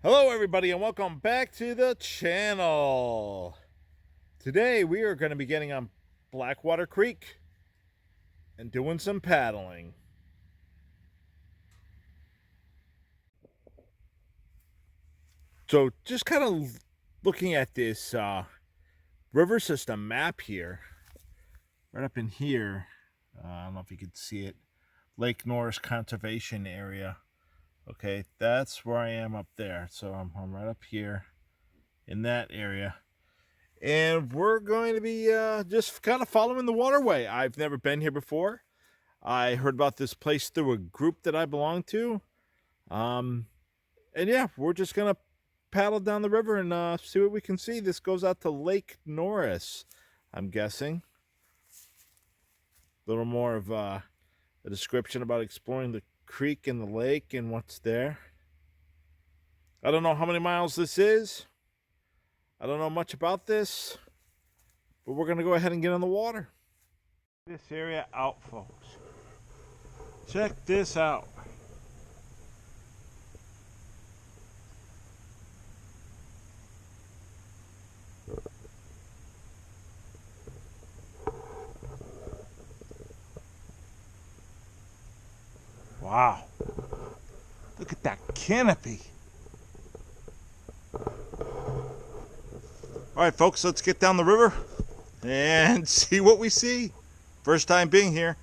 Hello everybody and welcome back to the channel. Today we are going to be getting on Blackwater Creek and doing some paddling. So just kind of looking at this river system map here, right up in here, I don't know if you could see it, Lake Norris Conservation Area. Okay, that's where I am up there. So I'm right up here in that area. And we're going to be just kind of following the waterway. I've never been here before. I heard about this place through a group that I belong to. And yeah, we're just going to paddle down the river and see what we can see. This goes out to Lake Norris, I'm guessing. A little more of a description about exploring the creek and the lake and what's there. I don't know how many miles this is. I don't know much about this, but we're going to go ahead and get on the water. This area out, folks. Check this out. Wow. Look at that canopy. All right, folks, let's get down the river and see what we see. First time being here.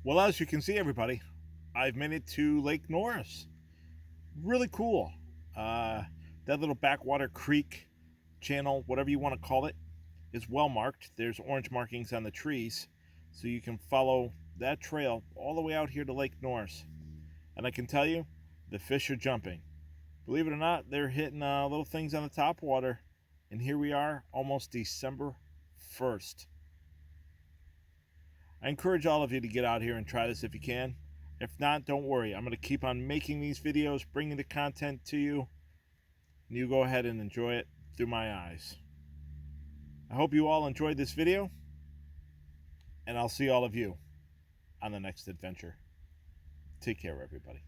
Well, as you can see, everybody, I've made it to Lake Norris. Really cool. That little backwater creek channel, whatever you want to call it, is well marked. There's orange markings on the trees, so you can follow that trail all the way out here to Lake Norris. And I can tell you, the fish are jumping. Believe it or not, they're hitting little things on the top water. And here we are, almost December 1st. I encourage all of you to get out here and try this if you can. If not, don't worry. I'm going to keep on making these videos, bringing the content to you. And you go ahead and enjoy it through my eyes. I hope you all enjoyed this video. And I'll see all of you on the next adventure. Take care, everybody.